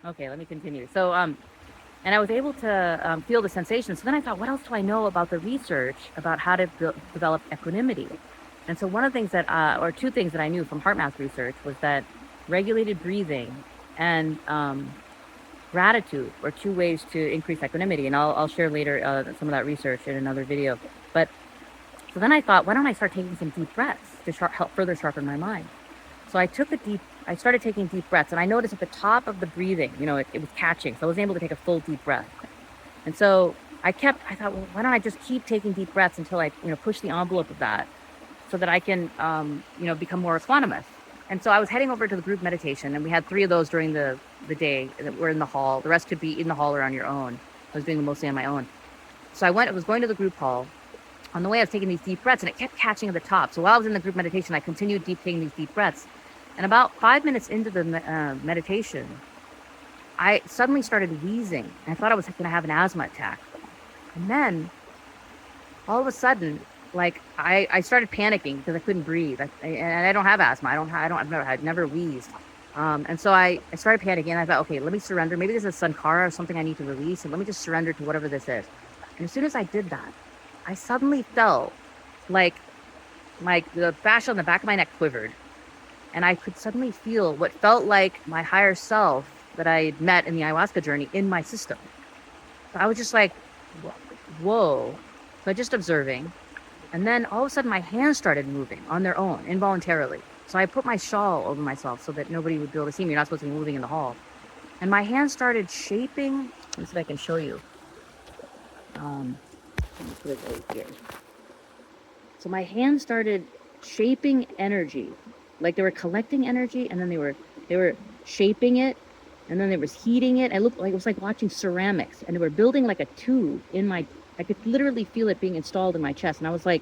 Okay, let me continue. So, and I was able to feel the sensation. So then I thought, what else do I know about the research about how to develop equanimity? And so one of the things that, or two things that I knew from HeartMath research was that regulated breathing and gratitude were two ways to increase equanimity. And I'll share later some of that research in another video. But so then I thought, why don't I start taking some deep breaths to help further sharpen my mind? So I started taking deep breaths, and I noticed at the top of the breathing, it was catching. So I was able to take a full deep breath. And so I thought, well, why don't I just keep taking deep breaths until I, push the envelope of that so that I can, become more autonomous. And so I was heading over to the group meditation, and we had 3 of those during the day that were in the hall. The rest could be in the hall or on your own. I was doing them mostly on my own. So I was going to the group hall. On the way, I was taking these deep breaths, and it kept catching at the top. So while I was in the group meditation, I continued taking these deep breaths. And about 5 minutes into the meditation, I suddenly started wheezing. I thought I was going to have an asthma attack. And then, all of a sudden, like I started panicking because I couldn't breathe. And I don't have asthma. I've never wheezed. And so I started panicking. And I thought, okay, let me surrender. Maybe this is sankara or something I need to release, and let me just surrender to whatever this is. And as soon as I did that, I suddenly felt like the fascia on the back of my neck quivered. And I could suddenly feel what felt like my higher self that I met in the ayahuasca journey in my system. So I was just like, whoa. So just observing. And then all of a sudden my hands started moving on their own, involuntarily. So I put my shawl over myself so that nobody would be able to see me. You're not supposed to be moving in the hall. And my hands started shaping. Let me see if I can show you. Let me put it right here. So my hands started shaping energy. Like they were collecting energy, and then they were shaping it, and then they was heating it. It looked like it was like watching ceramics, and they were building like a tube I could literally feel it being installed in my chest. And I was like,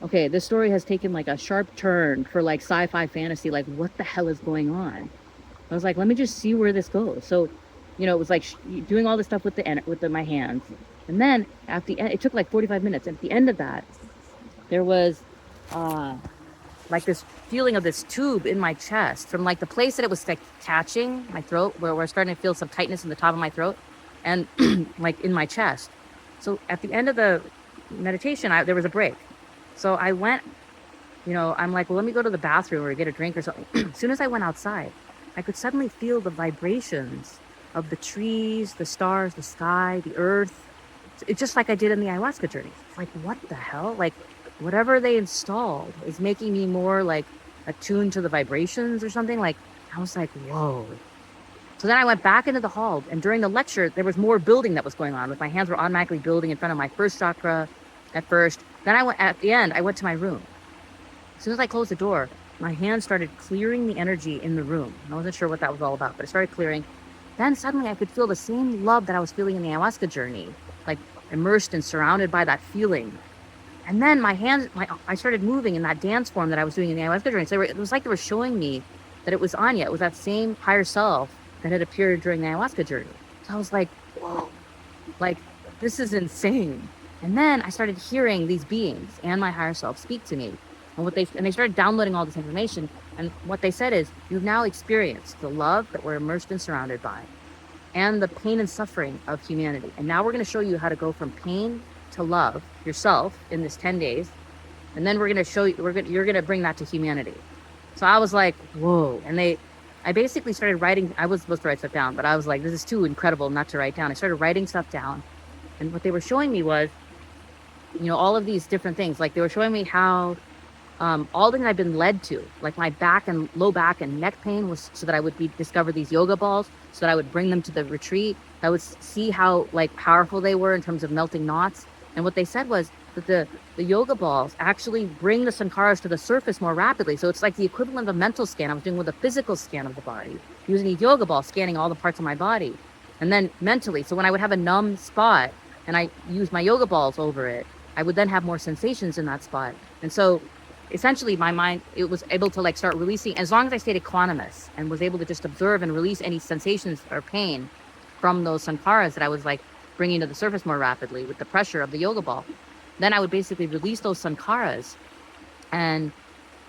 okay, this story has taken like a sharp turn for like sci-fi fantasy. Like, what the hell is going on? I was like, let me just see where this goes. So, it was like doing all this stuff with my hands. And then at the end, it took like 45 minutes. And at the end of that, there was like this feeling of this tube in my chest from like the place that it was like catching my throat, where we're starting to feel some tightness in the top of my throat and like in my chest. So at the end of the meditation, there was a break. So I went, I'm like, well, let me go to the bathroom or get a drink or something. As soon as I went outside, I could suddenly feel the vibrations of the trees, the stars, the sky, the earth. It's just like I did in the ayahuasca journey. Like, what the hell? Like, whatever they installed is making me more like attuned to the vibrations or something. Like, I was like, whoa. So then I went back into the hall, and during the lecture, there was more building that was going on. Like my hands were automatically building in front of my first chakra at first. Then at the end, I went to my room. As soon as I closed the door, my hands started clearing the energy in the room. I wasn't sure what that was all about, but it started clearing. Then suddenly I could feel the same love that I was feeling in the ayahuasca journey, like immersed and surrounded by that feeling. And then my hands, I started moving in that dance form that I was doing in the ayahuasca journey. So it was like they were showing me that it was Anya. It was that same higher self that had appeared during the ayahuasca journey. So I was like, whoa, like this is insane. And then I started hearing these beings and my higher self speak to me. And they started downloading all this information. And what they said is, you've now experienced the love that we're immersed and surrounded by, and the pain and suffering of humanity. And now we're going to show you how to go from pain to love yourself in this 10 days. And then we're going to show you, you're going to bring that to humanity. So I was like, whoa. And I basically started writing. I was supposed to write stuff down, but I was like, this is too incredible not to write down. I started writing stuff down. And what they were showing me was, all of these different things. Like they were showing me how all the things I've been led to, like my back and low back and neck pain, was so that I would discover these yoga balls, so that I would bring them to the retreat. I would see how like powerful they were in terms of melting knots. And what they said was that the yoga balls actually bring the sankaras to the surface more rapidly. So it's like the equivalent of a mental scan I was doing with a physical scan of the body, using a yoga ball, scanning all the parts of my body. And then mentally, so when I would have a numb spot and I use my yoga balls over it, I would then have more sensations in that spot. And so essentially my mind, it was able to like start releasing, as long as I stayed equanimous and was able to just observe and release any sensations or pain from those sankaras that I was like bringing to the surface more rapidly with the pressure of the yoga ball. Then I would basically release those sankaras, and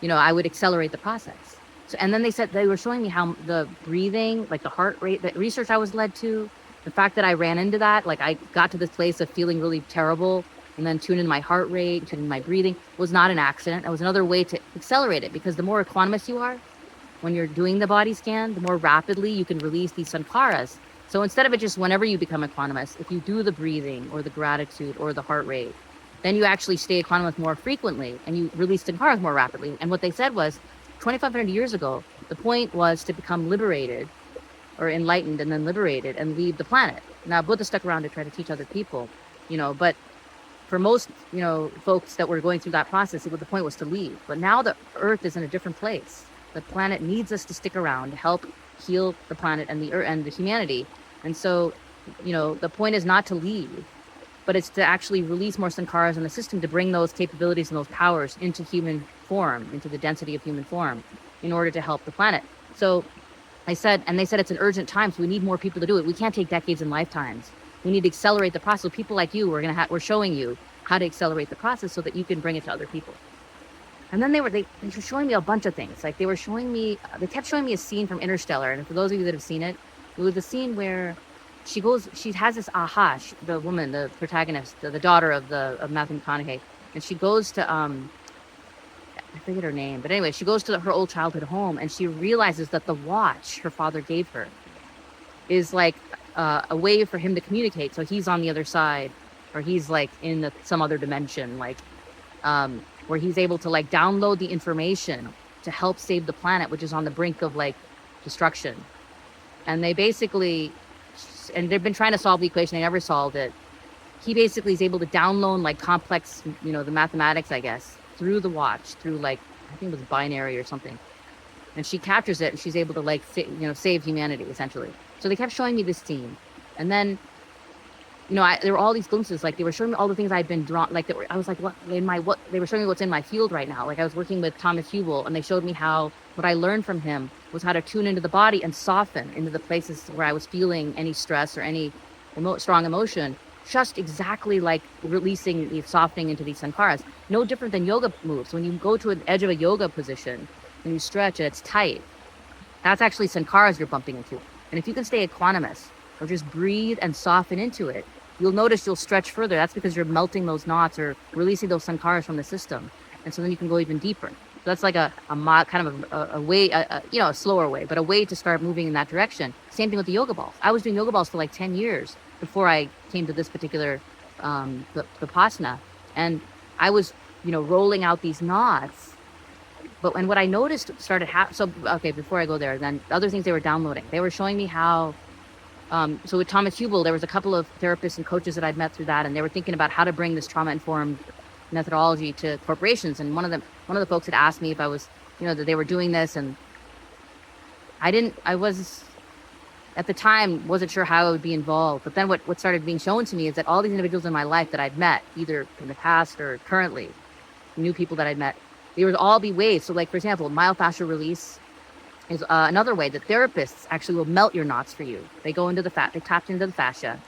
I would accelerate the process. So, and then they said they were showing me how the breathing, like the heart rate, the research I was led to, the fact that I ran into that, like I got to this place of feeling really terrible and then tune in my heart rate, tune in my breathing, was not an accident. It was another way to accelerate it, because the more equanimous you are when you're doing the body scan, the more rapidly you can release these sankharas. So instead of it just whenever you become equanimous, if you do the breathing or the gratitude or the heart rate, then you actually stay equanimous more frequently and you release sankharas more rapidly. And what they said was 2,500 years ago, the point was to become liberated or enlightened and then liberated and leave the planet. Now, Buddha stuck around to try to teach other people, but for most, folks that were going through that process, the point was to leave. But now the Earth is in a different place. The planet needs us to stick around to help heal the planet and the Earth and the humanity. And so, the point is not to leave, but it's to actually release more sankharas in the system to bring those capabilities and those powers into human form, into the density of human form, in order to help the planet. So they said it's an urgent time, so we need more people to do it. We can't take decades and lifetimes. We need to accelerate the process. So people like you, we're showing you how to accelerate the process so that you can bring it to other people. And then they were showing me a bunch of things. Like they kept showing me a scene from Interstellar. And for those of you that have seen it, it was the scene where she has this aha, the woman, the protagonist, the daughter of Matthew McConaughey. And she goes to, I forget her name, but anyway, she goes to her old childhood home and she realizes that the watch her father gave her is like a way for him to communicate. So he's on the other side, or he's like in some other dimension, like, where he's able to like download the information to help save the planet, which is on the brink of like destruction. And they've been trying to solve the equation. They never solved it. He basically is able to download like complex, the mathematics, I guess, through the watch, through like, I think it was binary or something. And she captures it and she's able to like, save humanity essentially. So they kept showing me this scene. And then, there were all these glimpses, like they were showing me all the things I'd been drawn, like I was like, they were showing me what's in my field right now. Like I was working with Thomas Hubel and they showed me what I learned from him was how to tune into the body and soften into the places where I was feeling any stress or any strong emotion, just exactly like releasing the softening into these sankharas. No different than yoga moves. When you go to an edge of a yoga position and you stretch and it's tight, that's actually sankharas you're bumping into. And if you can stay equanimous or just breathe and soften into it, you'll notice you'll stretch further. That's because you're melting those knots or releasing those sankharas from the system. And so then you can go even deeper. So that's like a way, a slower way, but a way to start moving in that direction. Same thing with the yoga balls. I was doing yoga balls for like 10 years before I came to this particular vipassana. And I was, rolling out these knots. And what I noticed started happening. So, okay, before I go there, then the other things they were downloading, they were showing me how, so with Thomas Hubel, there was a couple of therapists and coaches that I'd met through that, and they were thinking about how to bring this trauma-informed methodology to corporations. And one of the folks had asked me if I was, that they were doing this, and I was at the time wasn't sure how I would be involved. But then what started being shown to me is that all these individuals in my life that I'd met, either in the past or currently, new people that I'd met, they would all be ways. So like, for example, myofascial release is another way that therapists actually will melt your knots for you. They go into they tap into the fascia,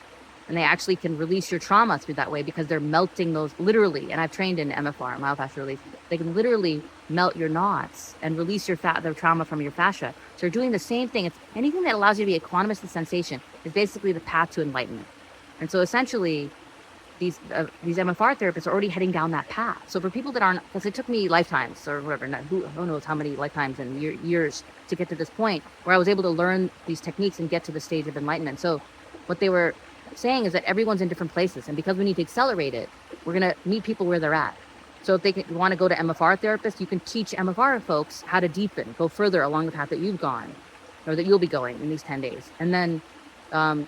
and they actually can release your trauma through that way because they're melting those literally. And I've trained in MFR, myofascial release. They can literally melt your knots and release your the trauma from your fascia. So they're doing the same thing. It's anything that allows you to be equanimous to sensation is basically the path to enlightenment. And so essentially, these MFR therapists are already heading down that path. So for people that aren't, because it took me lifetimes or whatever, who knows how many lifetimes and years to get to this point where I was able to learn these techniques and get to the stage of enlightenment. So what they were saying is that everyone's in different places, and because we need to accelerate it, we're going to meet people where they're at. So if they want to go to MFR therapists, you can teach MFR folks how to deepen, go further along the path that you've gone, or that you'll be going in these 10 days. And then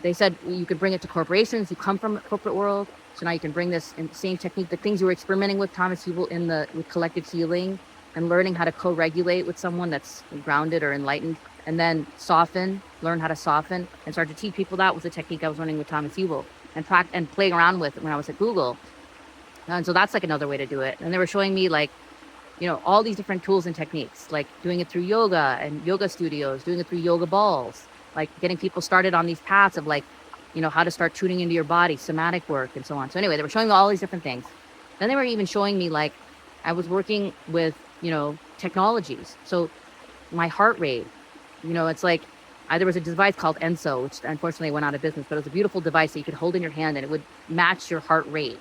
they said you could bring it to corporations who come from the corporate world. So now you can bring this same technique, the things you were experimenting with Thomas Hubel with collective healing and learning how to co-regulate with someone that's grounded or enlightened, and then learn how to soften, and start to teach people. That was the technique I was learning with Thomas Hubel and playing around with when I was at Google. And so that's like another way to do it. And they were showing me like, all these different tools and techniques, like doing it through yoga and yoga studios, doing it through yoga balls, like getting people started on these paths of like, how to start tuning into your body, somatic work, and so on. So anyway, they were showing me all these different things. Then they were even showing me like, I was working with, technologies. So my heart rate. It's like there was a device called Enso, which unfortunately went out of business, but it was a beautiful device that you could hold in your hand and it would match your heart rate.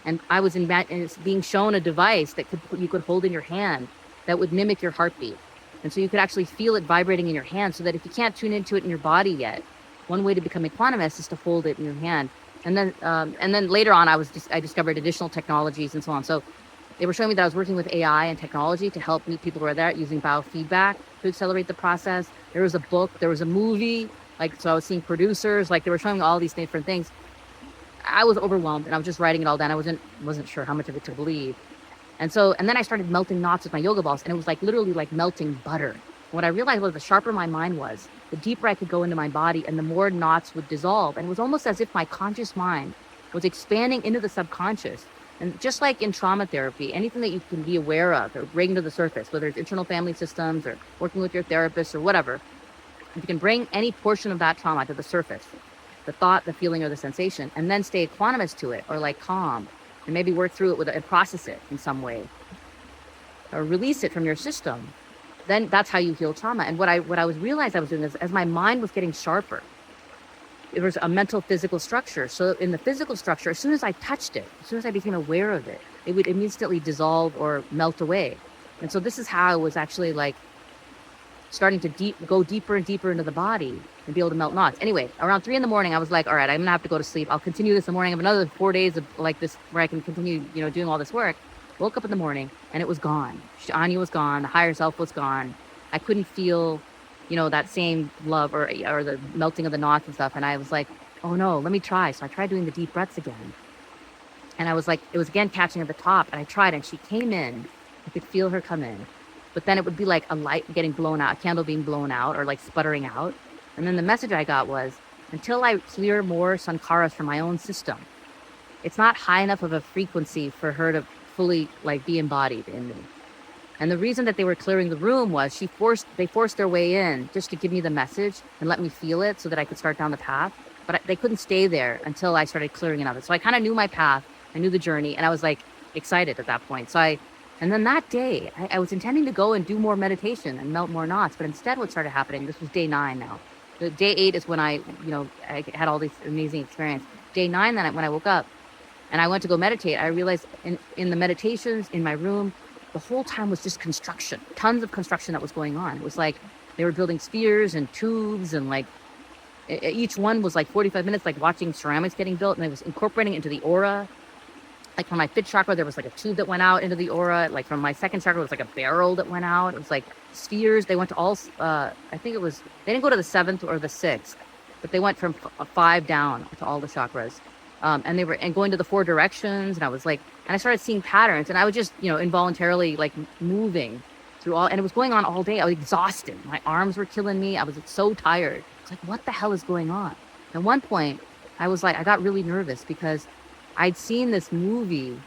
And and it's being shown a device that you could hold in your hand that would mimic your heartbeat. And so you could actually feel it vibrating in your hand, so that if you can't tune into it in your body yet, one way to become a quantumist is to hold it in your hand. And then later on, I discovered additional technologies and so on. So they were showing me that I was working with AI and technology to help meet people who are there using biofeedback to accelerate the process. There was a book, there was a movie, so I was seeing producers, they were showing me all these different things. I was overwhelmed and I was just writing it all down. I wasn't sure how much of it to believe. And then I started melting knots with my yoga balls, and it was literally like melting butter. What I realized was the sharper my mind was, the deeper I could go into my body and the more knots would dissolve. And it was almost as if my conscious mind was expanding into the subconscious. And just like in trauma therapy, anything that you can be aware of or bring to the surface, whether it's internal family systems or working with your therapist or whatever, if you can bring any portion of that trauma to the surface, the thought, the feeling, or the sensation, and then stay equanimous to it, or calm, and maybe work through it and process it in some way, or release it from your system, then that's how you heal trauma. And what I realized I was doing is, as my mind was getting sharper, it was a mental physical structure. So in the physical structure, as soon as I touched it, as soon as I became aware of it, it would instantly dissolve or melt away. And so this is how I was actually starting to go deeper and deeper into the body and be able to melt knots. Anyway, around 3 a.m, I was like, all right, I'm gonna have to go to sleep. I'll continue this in the morning. I have another 4 days of this where I can continue, doing all this work. Woke up in the morning and it was gone. Anya was gone. The higher self was gone. I couldn't feel, that same love or the melting of the knots and stuff. And I was like, oh no, let me try. So I tried doing the deep breaths again. And I was like, it was again catching at the top. And I tried, and she came in. I could feel her come in. But then it would be like a light getting blown out, a candle being blown out, or sputtering out. And then the message I got was, until I clear more sankharas from my own system, it's not high enough of a frequency for her to fully be embodied in me. And the reason that they were clearing the room was they forced their way in just to give me the message and let me feel it so that I could start down the path. But they couldn't stay there until I started clearing it of it. So I kind of knew my path, I knew the journey, and I was excited at that point. And then that day, I was intending to go and do more meditation and melt more knots. But instead what started happening, this was day 9 now. The day 8 is when I had all these amazing experience. Day 9, then when I woke up and I went to go meditate, I realized in the meditations in my room, the whole time was just construction, tons of construction that was going on. It was they were building spheres and tubes, and each one was 45 minutes, watching ceramics getting built, and I was incorporating it into the aura. From my fifth chakra, there was a tube that went out into the aura. From my second chakra, it was a barrel that went out. It was spheres. They went to all, I think they didn't go to the 7th or the 6th, but they went from 5 down to all the chakras. And they were going to the 4 directions. And I was and I started seeing patterns, and I was just, involuntarily moving through all, and it was going on all day. I was exhausted. My arms were killing me. I was so tired. It's what the hell is going on? At one point, I was I got really nervous because I'd seen this movie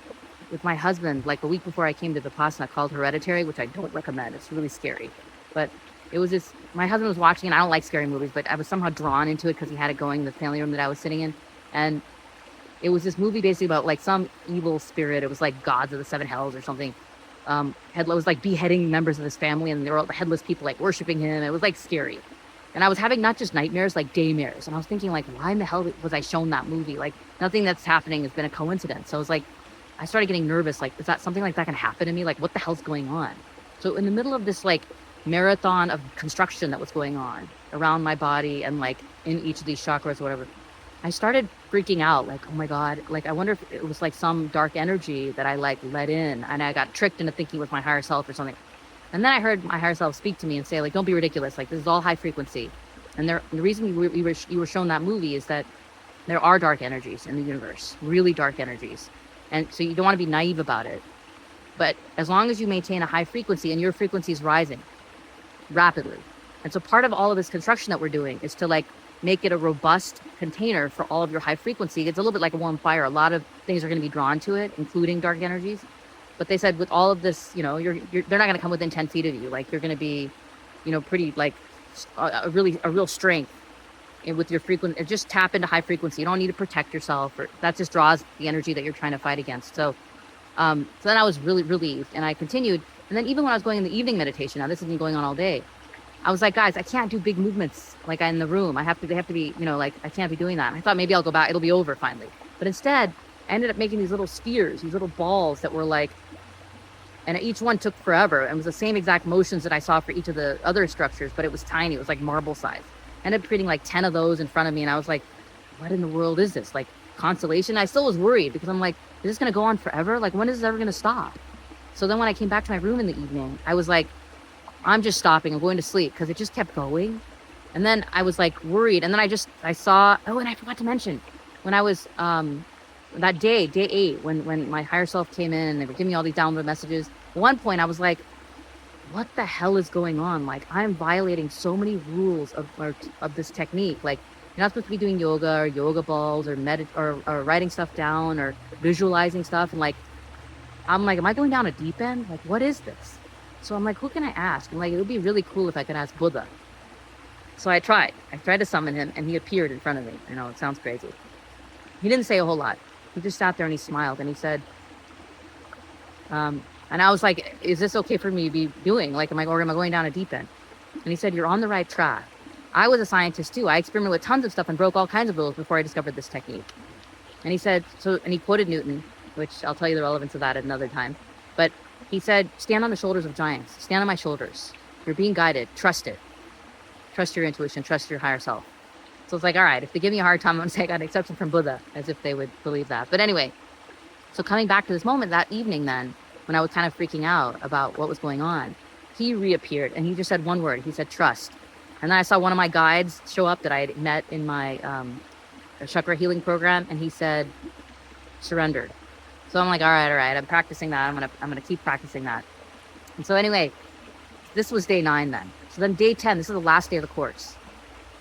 with my husband a week before I came to Vipassana called Hereditary, which I don't recommend. It's really scary. But it was my husband was watching, and I don't like scary movies, but I was somehow drawn into it because he had it going in the family room that I was sitting in. And it was this movie basically about some evil spirit. It was gods of the 7 hells or something. It was beheading members of his family, and they were all headless people worshiping him. It was scary. And I was having not just nightmares, daymares. And I was thinking why in the hell was I shown that movie? Nothing that's happening has been a coincidence. So I was I started getting nervous. Is that something that can happen to me? What the hell's going on? So in the middle of this marathon of construction that was going on around my body and in each of these chakras or whatever, I started freaking out. Oh my God, I wonder if it was some dark energy that I let in, and I got tricked into thinking it was my higher self or something. And then I heard my higher self speak to me and say, don't be ridiculous. This is all high frequency. And the reason you were shown that movie is that there are dark energies in the universe, really dark energies. And so you don't want to be naive about it. But as long as you maintain a high frequency, and your frequency is rising rapidly. And so part of all of this construction that we're doing is to make it a robust container for all of your high frequency. It's a little bit like a warm fire. A lot of things are going to be drawn to it, including dark energies. But they said with all of this, they're not going to come within 10 feet of you. You're going to be, pretty a real strength with your frequency. Just tap into high frequency. You don't need to protect yourself, or that just draws the energy that you're trying to fight against. So then I was really relieved, and I continued. And then even when I was going in the evening meditation, now this has been going on all day, I was like, guys, I can't do big movements like in the room. They have to be, like I can't be doing that. And I thought maybe I'll go back, it'll be over finally. But instead, I ended up making these little spheres, these little balls that were like, and each one took forever. And it was the same exact motions that I saw for each of the other structures, but it was tiny. It was like marble size. I ended up creating like 10 of those in front of me. And I was like, what in the world is this? Like constellation? I still was worried because I'm like, is this going to go on forever? Like, when is this ever going to stop? So then when I came back to my room in the evening, I was like, I'm just stopping. I'm going to sleep because it just kept going. And then I was like worried. And then I saw, oh, and I forgot to mention when I was, that day 8, when my higher self came in and they were giving me all these download messages. At one point I was like, what the hell is going on? Like, I'm violating so many rules of this technique. Like, you're not supposed to be doing yoga or yoga balls or or writing stuff down or visualizing stuff. And like, I'm like, am I going down a deep end? Like, what is this? So I'm like, who can I ask? And like, it would be really cool if I could ask Buddha. So I tried to summon him, and he appeared in front of me. I know it sounds crazy. He didn't say a whole lot. He just sat there and he smiled and he said, and I was like, is this okay for me to be doing? Like, am I going down a deep end? And he said, you're on the right track. I was a scientist too. I experimented with tons of stuff and broke all kinds of rules before I discovered this technique. And he said, and he quoted Newton, which I'll tell you the relevance of that at another time. But he said, stand on the shoulders of giants. Stand on my shoulders. You're being guided. Trust it. Trust your intuition. Trust your higher self. So it's like, all right, if they give me a hard time, I'm going to say I got an exception from Buddha, as if they would believe that. But anyway, so coming back to this moment that evening then, when I was kind of freaking out about what was going on, he reappeared and he just said one word. He said, trust. And then I saw one of my guides show up that I had met in my chakra healing program. And he said, surrendered. So I'm like, all right. I'm practicing that. I'm going to keep practicing that. And so anyway, this was day 9 then. So then day 10, this is the last day of the course.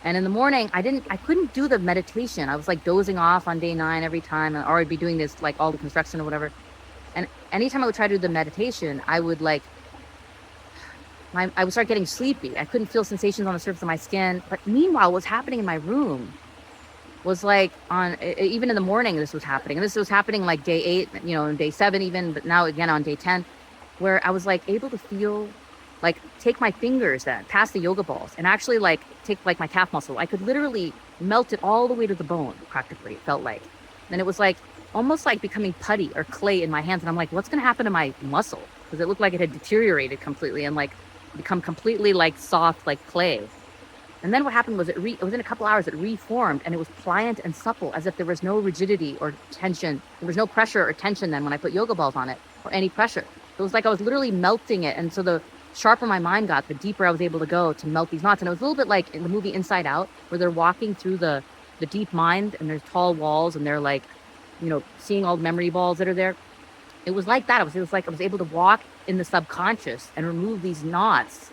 And in the morning, I couldn't do the meditation. I was like dozing off on day 9 every time. And or I'd be doing this, like all the construction or whatever. And anytime I would try to do the meditation, I would like, I would start getting sleepy. I couldn't feel sensations on the surface of my skin. But meanwhile, what's happening in my room was like even in the morning, this was happening. And this was happening like day 8, and day 7 even, but now again on day 10, where I was like able to feel, like take my fingers then past the yoga balls and actually like take like my calf muscle. I could literally melt it all the way to the bone, practically, it felt like. And it was like almost like becoming putty or clay in my hands. And I'm like, what's going to happen to my muscle? Because it looked like it had deteriorated completely and like become completely like soft, like clay. And then what happened was within a couple hours, it reformed and it was pliant and supple, as if there was no rigidity or tension. There was no pressure or tension then when I put yoga balls on it, or any pressure. It was like I was literally melting it. And so the sharper my mind got, the deeper I was able to go to melt these knots. And it was a little bit like in the movie Inside Out, where they're walking through the deep mind and there's tall walls and they're like, seeing all the memory balls that are there. It was like that. It was like I was able to walk in the subconscious and remove these knots,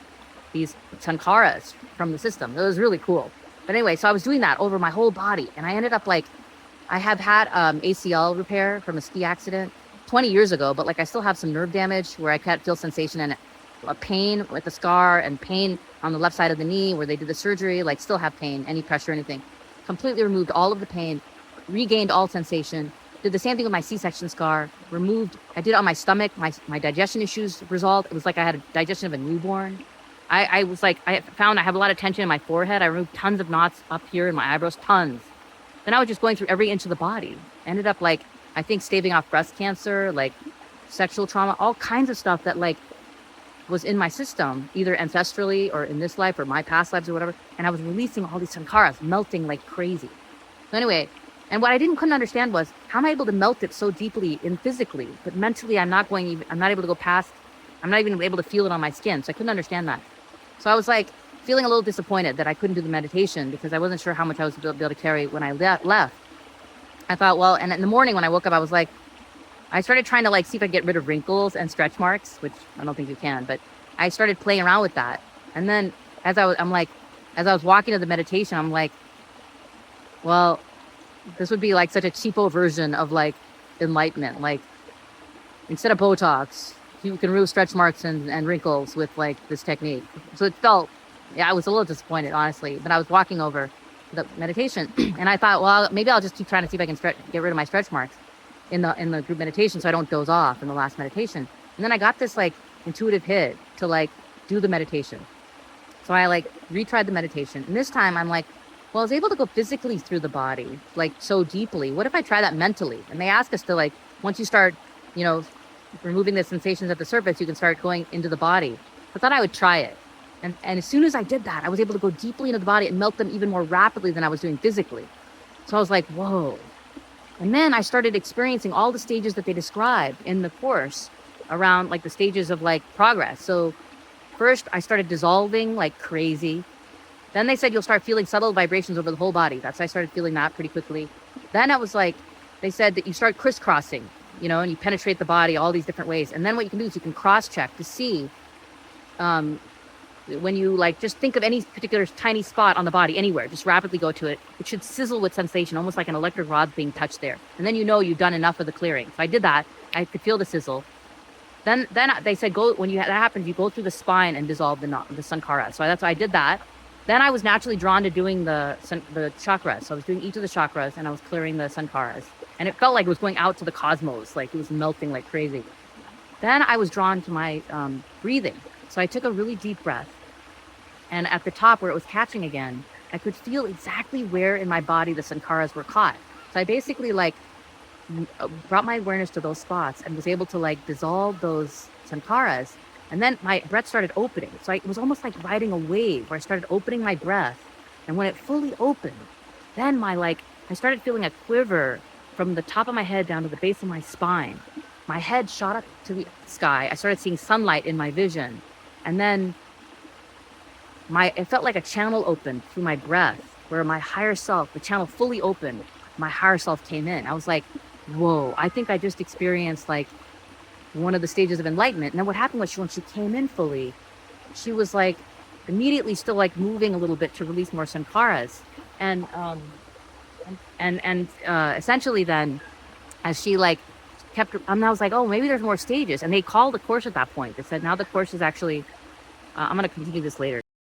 these sankharas from the system. It was really cool. But anyway, so I was doing that over my whole body. And I ended up like, I have had ACL repair from a ski accident 20 years ago, but like I still have some nerve damage where I can't feel sensation and a pain with the scar and pain on the left side of the knee where they did the surgery, like still have pain, any pressure, anything. Completely removed all of the pain, regained all sensation. Did the same thing with my C-section scar, removed. I did it on my stomach. My digestion issues resolved. It was like I had a digestion of a newborn. I was like, I found I have a lot of tension in my forehead. I removed tons of knots up here in my eyebrows, tons. Then I was just going through every inch of the body. Ended up like, I think staving off breast cancer, like sexual trauma, all kinds of stuff that like was in my system, either ancestrally or in this life or my past lives or whatever. And I was releasing all these sankharas, melting like crazy. So anyway, and what I couldn't understand was, how am I able to melt it so deeply in physically, but mentally I'm not able to go past, I'm not even able to feel it on my skin. So I couldn't understand that. So I was like feeling a little disappointed that I couldn't do the meditation because I wasn't sure how much I was able to carry when I left. I thought, well, and in the morning when I woke up, I was like, I started trying to like see if I could get rid of wrinkles and stretch marks, which I don't think you can, but I started playing around with that. And then as I was walking to the meditation, I'm like, well, this would be like such a cheapo version of like enlightenment. Like instead of Botox, you can remove stretch marks and wrinkles with like this technique. So it felt, I was a little disappointed, honestly, but I was walking over the meditation and I thought, well, maybe I'll just keep trying to see if I can get rid of my stretch marks in the group meditation so I don't doze off in the last meditation. And then I got this like intuitive hit to like do the meditation. So I like retried the meditation. And this time I'm like, well, I was able to go physically through the body, like so deeply. What if I try that mentally? And they ask us to like, once you start, you know, removing the sensations at the surface, you can start going into the body. I thought I would try it. And as soon as I did that, I was able to go deeply into the body and melt them even more rapidly than I was doing physically. So I was like, whoa. And then I started experiencing all the stages that they describe in the course around like the stages of like progress. So first I started dissolving like crazy. Then they said you'll start feeling subtle vibrations over the whole body. I started feeling that pretty quickly. Then I was like, they said that you start crisscrossing, you know, and you penetrate the body all these different ways. And then what you can do is you can cross-check to see when you like just think of any particular tiny spot on the body anywhere, just rapidly go to it. It should sizzle with sensation, almost like an electric rod being touched there. And then you know you've done enough of the clearing. So I did that. I could feel the sizzle. Then they said go when that happens, you go through the spine and dissolve the sankara. So that's why I did that. Then I was naturally drawn to doing the chakras. So I was doing each of the chakras and I was clearing the sankaras. And it felt like it was going out to the cosmos, like it was melting like crazy. Then I was drawn to my breathing. So I took a really deep breath. And at the top where it was catching again, I could feel exactly where in my body the sankaras were caught. So I basically like brought my awareness to those spots and was able to like dissolve those sankaras. And then my breath started opening. So it was almost like riding a wave where I started opening my breath. And when it fully opened, then I started feeling a quiver from the top of my head down to the base of my spine. My head shot up to the sky. I started seeing sunlight in my vision. And then it felt like a channel opened through my breath where my higher self, the channel fully opened. My higher self came in. I was like, whoa, I think I just experienced like one of the stages of enlightenment. And then what happened was when she came in fully, she was like immediately still like moving a little bit to release more sankaras. And essentially then as she like kept, I was like, oh, maybe there's more stages. And they called the course at that point. They said, now the course is actually, I'm going to continue this later.